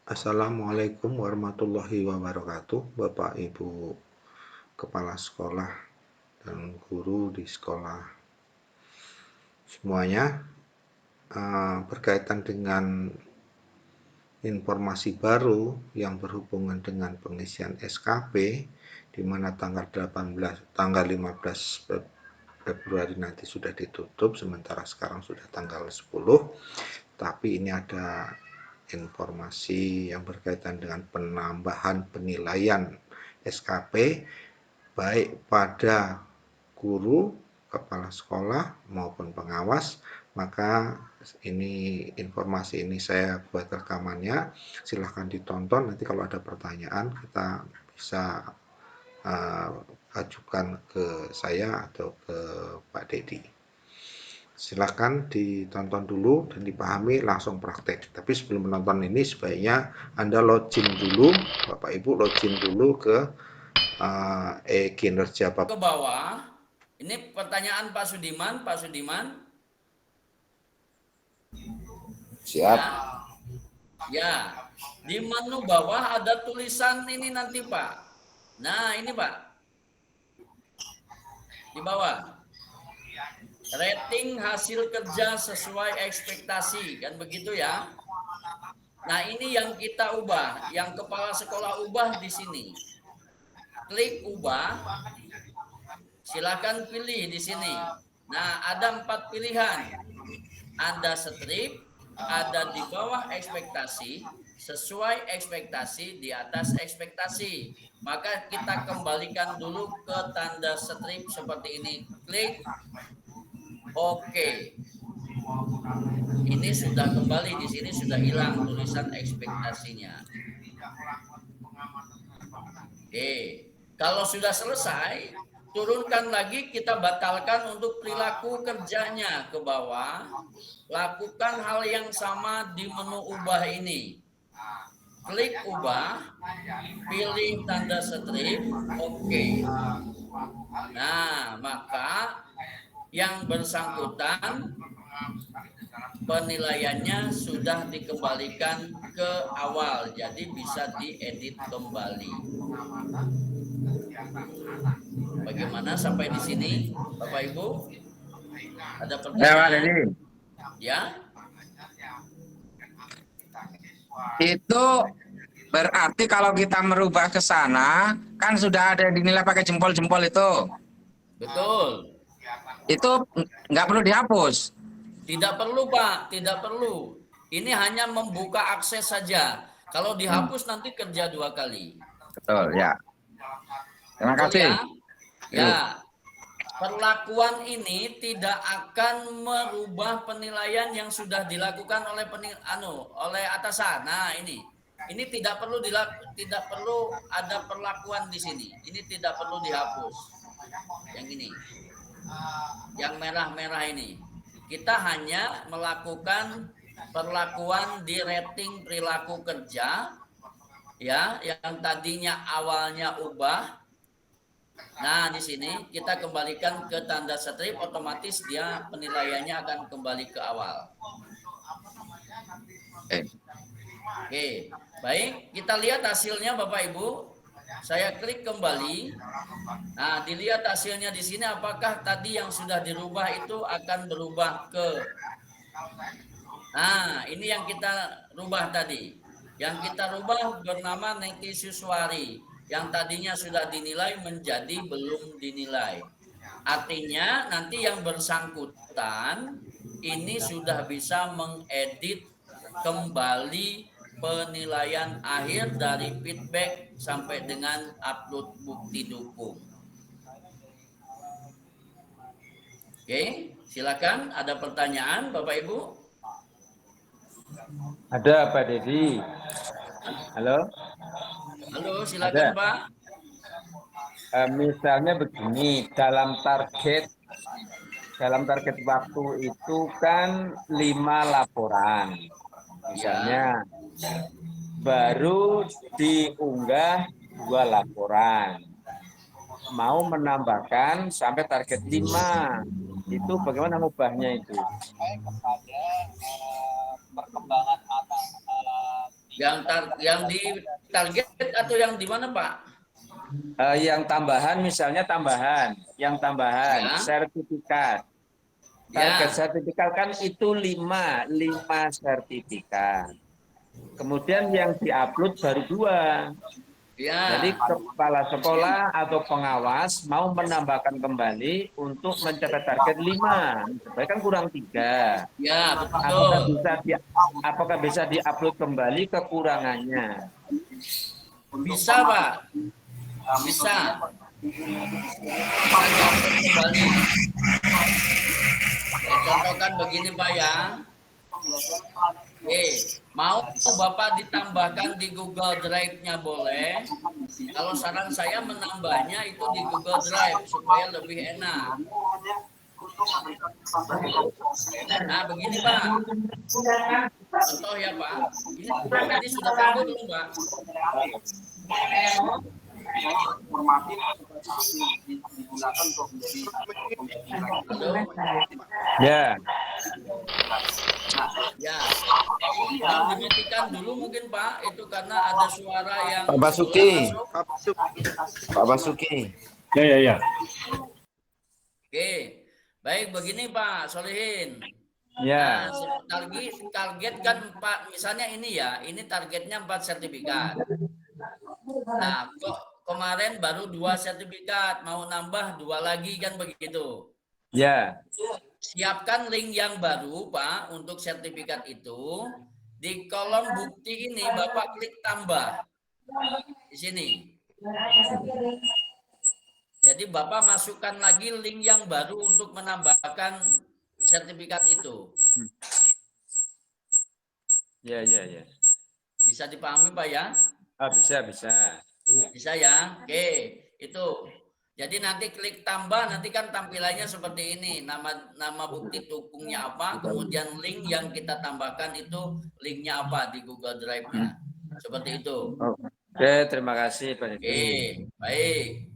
Assalamualaikum warahmatullahi wabarakatuh, Bapak Ibu Kepala Sekolah dan guru di sekolah semuanya. Berkaitan dengan informasi baru yang berhubungan dengan pengisian SKP, di mana tanggal 15 Februari nanti sudah ditutup, sementara sekarang sudah tanggal 10. Tapi ini ada informasi yang berkaitan dengan penambahan penilaian SKP baik pada guru, kepala sekolah maupun pengawas. Maka informasi ini saya buat rekamannya, silahkan ditonton. Nanti kalau ada pertanyaan kita bisa ajukan ke saya atau ke Pak Dedi. Silahkan ditonton dulu dan dipahami, langsung praktek. Tapi sebelum menonton ini sebaiknya Anda login dulu, Bapak Ibu login dulu ke kinerja Bapak. Ke bawah, ini pertanyaan Pak Sudiman. Siap. Ya, di menu bawah ada tulisan ini nanti Pak. Nah ini Pak, di bawah. Rating hasil kerja sesuai ekspektasi, kan begitu ya. Nah ini yang kita ubah, yang kepala sekolah ubah di sini. Klik ubah, silakan pilih di sini. Nah ada 4 pilihan. Ada strip, ada di bawah ekspektasi, sesuai ekspektasi, di atas ekspektasi. Maka kita kembalikan dulu ke tanda strip seperti ini. Klik OK. Ini sudah kembali, di sini sudah hilang tulisan ekspektasinya. Oke. Kalau sudah selesai, turunkan lagi, kita batalkan untuk perilaku kerjanya ke bawah. Lakukan hal yang sama di menu ubah ini. Klik ubah, pilih tanda strip, oke. Nah, maka yang bersangkutan penilaiannya sudah dikembalikan ke awal, jadi bisa diedit kembali. Bagaimana sampai di sini, Bapak Ibu? Ada pertanyaan? Ya. Itu berarti kalau kita merubah ke sana, kan sudah ada yang dinilai pakai jempol-jempol itu. Betul. Itu nggak perlu dihapus. Tidak perlu Pak, tidak perlu. Ini hanya membuka akses saja. Kalau dihapus nanti kerja 2 kali. Betul ya. Terima Betul kasih. Ya. Perlakuan ini tidak akan merubah penilaian yang sudah dilakukan oleh oleh atasan. Nah, ini tidak perlu ada perlakuan di sini. Ini tidak perlu dihapus. Yang ini. Yang merah-merah ini. Kita hanya melakukan perlakuan di rating perilaku kerja ya, yang tadinya awalnya ubah. Nah, di sini kita kembalikan ke tanda strip, otomatis dia penilaiannya akan kembali ke awal. Oke, baik, kita lihat hasilnya Bapak Ibu. Saya klik kembali. Nah, dilihat hasilnya di sini, apakah tadi yang sudah dirubah itu akan berubah ke. Nah, ini yang kita rubah tadi. Yang kita rubah bernama Neti Suswari. Yang tadinya sudah dinilai menjadi belum dinilai. Artinya nanti yang bersangkutan ini sudah bisa mengedit kembali penilaian akhir dari feedback sampai dengan upload bukti dukung. Oke, silakan. Ada pertanyaan Bapak Ibu? Ada Pak Dedi. Halo. Halo, silakan Pak. Misalnya begini, dalam target waktu itu kan 5 laporan. Misalnya baru diunggah 2 laporan. Mau menambahkan sampai target 5. Itu bagaimana ngubahnya itu? Perkembangan Yang di target atau yang di mana, Pak? Yang tambahan, misalnya yang tambahan Ya. sertifikat. Target sertifikat kan itu 5 sertifikat. Kemudian yang diupload baru 2. Ya. Jadi kepala sekolah atau pengawas mau menambahkan kembali untuk mencapai target 5. Supaya kan kurang 3. Ya, betul. Apakah bisa diupload kembali kekurangannya? Bisa, Pak. Bisa. Kembali. Saya contohkan begini, Pak ya. Mau Bapak ditambahkan di Google Drive-nya boleh. Kalau saran saya menambahnya itu di Google Drive supaya lebih enak. Nah, begini Pak. Contoh ya Pak. Ini sudah tahu belum Pak? Halo? Ya. Ya. Yang dimatikan dulu mungkin Pak, itu karena ada suara yang Pak Basuki. masuk. Pak Basuki. Ya. Oke. Baik, begini Pak Solihin. Ya. Nah, target kan 4, misalnya ini ya, ini targetnya 4 sertifikat. Nah, kok kemarin baru 2 sertifikat, mau nambah 2 lagi kan begitu. Ya. Siapkan link yang baru Pak untuk sertifikat itu. Di kolom bukti ini Bapak klik tambah. Di sini. Jadi Bapak masukkan lagi link yang baru untuk menambahkan sertifikat itu. Ya. Bisa dipahami Pak ya? Bisa. Bisa ya? Oke, itu. Jadi nanti klik tambah, nanti kan tampilannya seperti ini. Nama bukti dukungnya apa, kemudian link yang kita tambahkan itu linknya apa di Google Drive-nya. Seperti itu. Oke, terima kasih Pak Didi. Oke, baik.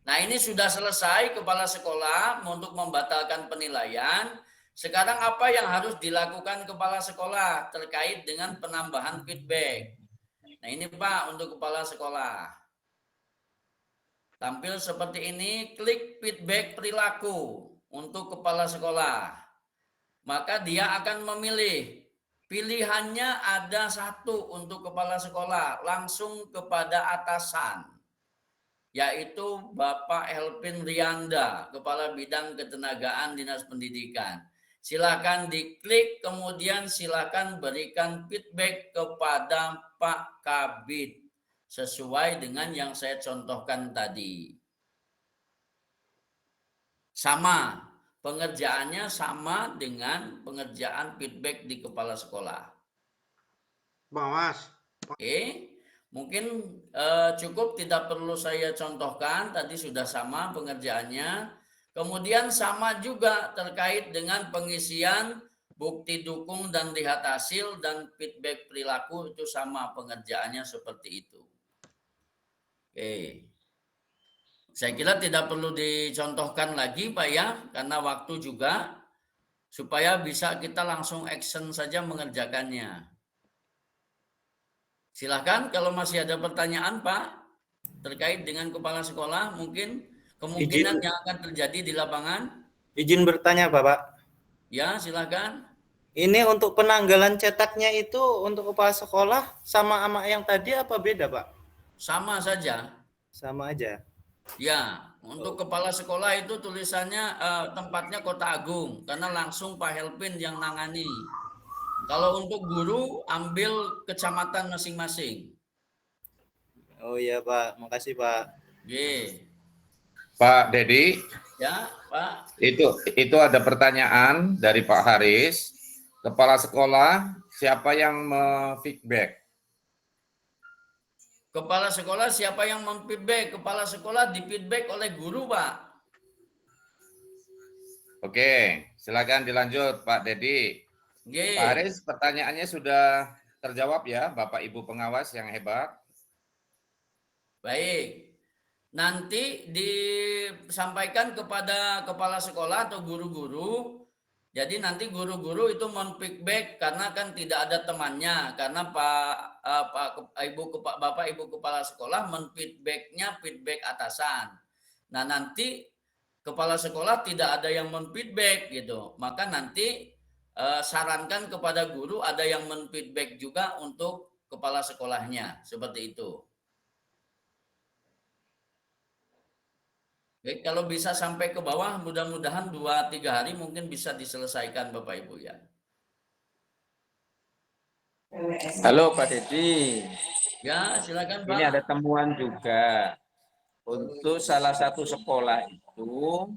Nah ini sudah selesai Kepala Sekolah untuk membatalkan penilaian. Sekarang apa yang harus dilakukan Kepala Sekolah terkait dengan penambahan feedback? Nah ini Pak untuk Kepala Sekolah. Tampil seperti ini, klik feedback perilaku untuk Kepala Sekolah. Maka dia akan memilih. Pilihannya ada 1 untuk Kepala Sekolah, langsung kepada atasan. Yaitu Bapak Helpin Rianda, Kepala Bidang Ketenagaan Dinas Pendidikan. Silakan diklik, kemudian silakan berikan feedback kepada Pak Kabid sesuai dengan yang saya contohkan tadi. Sama, pengerjaannya sama dengan pengerjaan feedback di Kepala Sekolah. Mas. Mungkin cukup, tidak perlu saya contohkan, tadi sudah sama pengerjaannya. Kemudian sama juga terkait dengan pengisian bukti dukung dan lihat hasil dan feedback perilaku, itu sama pengerjaannya seperti itu. Oke. Saya kira tidak perlu dicontohkan lagi Pak ya, karena waktu juga, supaya bisa kita langsung action saja mengerjakannya. Silakan kalau masih ada pertanyaan Pak, terkait dengan Kepala Sekolah, mungkin kemungkinan yang akan terjadi di lapangan. Izin bertanya Bapak. Ya, silakan. Ini untuk penanggalan cetaknya itu untuk Kepala Sekolah sama yang tadi apa beda Pak? Sama saja. Sama aja. Ya, untuk Kepala Sekolah itu tulisannya tempatnya Kota Agung, karena langsung Pak Helpin yang nangani. Kalau untuk guru, ambil kecamatan masing-masing. Oh iya Pak, makasih Pak. Ye. Pak Dedi, Ya, Pak. itu ada pertanyaan dari Pak Haris. Kepala sekolah, siapa yang me-feedback? Kepala sekolah siapa yang memfeedback? Kepala sekolah difeedback oleh guru, Pak. Oke, silakan dilanjut Pak Dedi. Ye. Pak Haris, pertanyaannya sudah terjawab ya, Bapak Ibu pengawas yang hebat. Baik. Nanti disampaikan kepada kepala sekolah atau guru-guru Jadi nanti guru-guru itu men-feedback karena kan tidak ada temannya, karena Bapak Ibu kepala sekolah men-feedbacknya feedback atasan. Nah, nanti kepala sekolah tidak ada yang men-feedback gitu. Maka nanti sarankan kepada guru ada yang men-feedback juga untuk kepala sekolahnya, seperti itu. Baik, kalau bisa sampai ke bawah, mudah-mudahan 2-3 hari mungkin bisa diselesaikan Bapak Ibu ya. Halo Pak Dedi, Ya, silakan Pak. ini ada temuan juga. Untuk salah satu sekolah itu,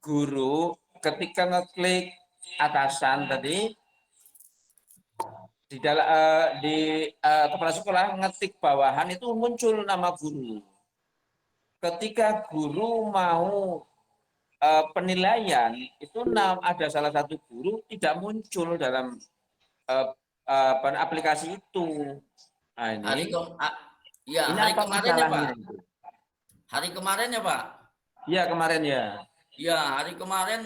guru ketika ngeklik atasan tadi, di dalam kepala sekolah ngetik bawahan itu muncul nama guru. Ketika guru mau penilaian itu ada salah satu guru tidak muncul dalam aplikasi itu. Nah, Hari apa kemarin ya Pak. masalahnya itu? Hari kemarin ya Pak. Iya kemarin ya. Ya, hari kemarin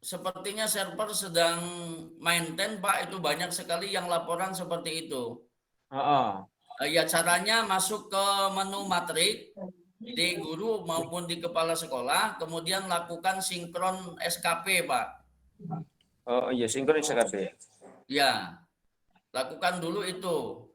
sepertinya server sedang maintain Pak, itu banyak sekali yang laporan seperti itu. Ya, caranya masuk ke menu matrik di guru maupun di kepala sekolah, kemudian lakukan sinkron SKP Pak. Oh iya, sinkron SKP. Ya, lakukan dulu itu.